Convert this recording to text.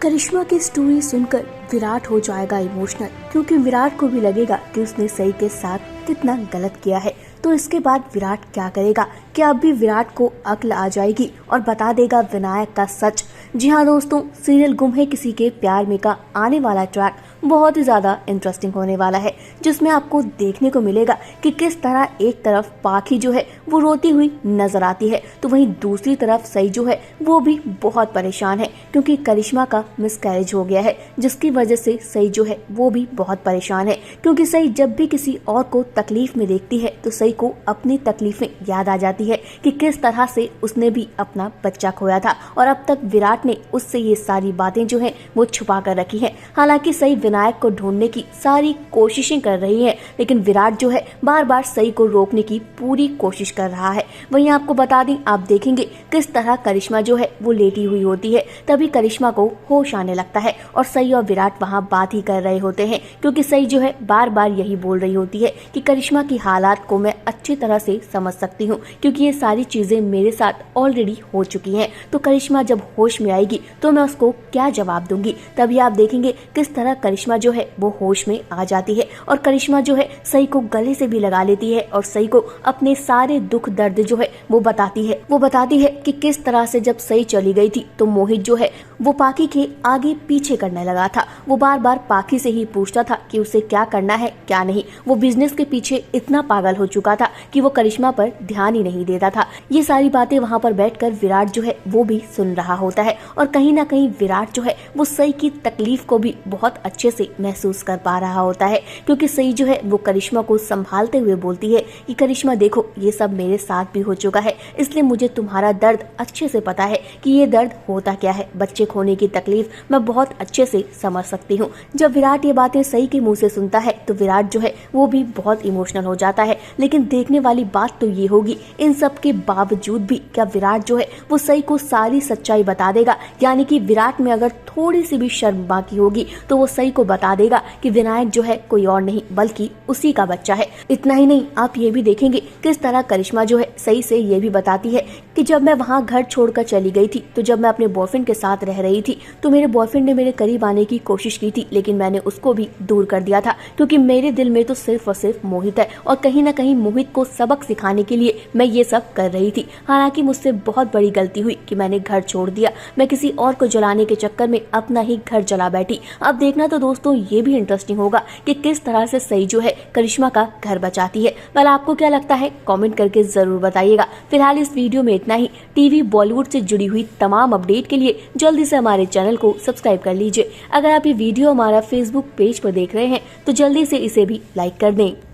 करिश्मा की स्टोरी सुनकर विराट हो जाएगा इमोशनल, क्योंकि विराट को भी लगेगा कि उसने सई के साथ कितना गलत किया है। तो इसके बाद विराट क्या करेगा? क्या अब भी विराट को अक्ल आ जाएगी और बता देगा विनायक का सच? जी हाँ दोस्तों, सीरियल गुम है किसी के प्यार में का आने वाला ट्रैक बहुत ही ज्यादा इंटरेस्टिंग होने वाला है, जिसमें आपको देखने को मिलेगा कि किस तरह एक तरफ पाखी जो है वो रोती हुई नजर आती है, तो वहीं दूसरी तरफ सई जो है वो भी बहुत परेशान है, क्योंकि करिश्मा का मिसकैरेज हो गया है, जिसकी वजह से सई जो है वो भी बहुत परेशान है। क्योंकि सई जब भी किसी और को तकलीफ में देखती है तो सई को अपनी तकलीफें याद आ जाती है कि किस तरह से उसने भी अपना बच्चा खोया था, और अब तक विराट ने उससे ये सारी बातें जो है वो छुपा कर रखी है। हालांकि सई विनायक को ढूंढने की सारी कोशिशें कर रही है, लेकिन विराट जो है बार बार सई को रोकने की पूरी कोशिश कर रहा है। वहीं आपको बता दें, आप देखेंगे किस तरह करिश्मा जो है वो लेटी हुई होती है, तभी करिश्मा को होश आने लगता है और सई और विराट वहां बात ही कर रहे होते हैं, क्योंकि सई जो है बार बार यही बोल रही होती है कि करिश्मा की हालात को मैं अच्छी तरह से समझ सकती हूँ, क्योंकि ये सारी चीजें मेरे साथ ऑलरेडी हो चुकी हैं। तो करिश्मा जब होश में आएगी तो मैं उसको क्या जवाब दूंगी? तभी आप देखेंगे किस तरह करिश्मा जो है वो होश में आ जाती है, और करिश्मा जो है सई को गले से भी लगा लेती है और सई को अपने सारे दुख दर्द जो है वो बताती है कि किस तरह से जब सई चली गई थी तो मोहित जो है वो पाखी के आगे पीछे करने लगा था। वो बार बार पाखी से ही पूछता था कि उसे क्या करना है क्या नहीं। वो बिजनेस के पीछे इतना पागल हो चुका था कि वो करिश्मा पर ध्यान ही नहीं देता था। ये सारी बातें वहाँ पर बैठकर विराट जो है वो भी सुन रहा होता है, और कहीं ना कहीं विराट जो है वो सई की तकलीफ को भी बहुत अच्छे से महसूस कर पा रहा होता है, क्योंकि सई जो है वो करिश्मा को संभालते हुए बोलती है कि करिश्मा देखो, ये सब मेरे साथ भी हो चुका है, इसलिए मुझे तुम्हारा दर्द अच्छे से पता है कि ये दर्द होता क्या है। बच्चे खोने की तकलीफ मैं बहुत अच्छे से समझ सकती हूँ। जब विराट ये बातें सई के मुंह से सुनता है तो विराट जो है वो भी बहुत इमोशनल हो जाता है। लेकिन देखने वाली बात तो ये होगी, इन सब के बावजूद भी क्या विराट जो है वो सई को सारी सच्चाई बता देगा? यानी कि विराट में अगर थोड़ी सी भी शर्म बाकी होगी तो वो सई को बता देगा कि विनायक जो है कोई और नहीं बल्कि उसी का बच्चा है। इतना ही नहीं, आप ये भी देखेंगे किस तरह करिश्मा जो है सई से ये भी बताती है कि जब मैं वहाँ घर छोड़कर चली गई थी, तो जब मैं अपने बॉयफ्रेंड के साथ रह रही थी तो मेरे बॉयफ्रेंड ने मेरे करीब आने की कोशिश की थी, लेकिन मैंने उसको भी दूर कर दिया था, क्योंकि मेरे दिल में तो सिर्फ और सिर्फ मोहित है, और कहीं ना कहीं मोहित को सबक सिखाने के लिए मैं ये सब कर रही थी। हालांकि मुझसे बहुत बड़ी गलती हुई कि मैंने घर छोड़ दिया, मैं किसी और को जलाने के चक्कर में अपना ही घर जला बैठी। अब देखना तो दोस्तों ये भी इंटरेस्टिंग होगा कि किस तरह से सई जो है करिश्मा का घर बचाती है। पर आपको क्या लगता है? कमेंट करके जरूर बताइएगा। फिलहाल इस वीडियो में इतना ही। टीवी बॉलीवुड से जुड़ी हुई तमाम अपडेट के लिए जल्दी से हमारे चैनल को सब्सक्राइब कर लीजिए। अगर आप ये वीडियो हमारा फेसबुक पेज पर देख रहे हैं तो जल्दी से इसे भी लाइक कर दें।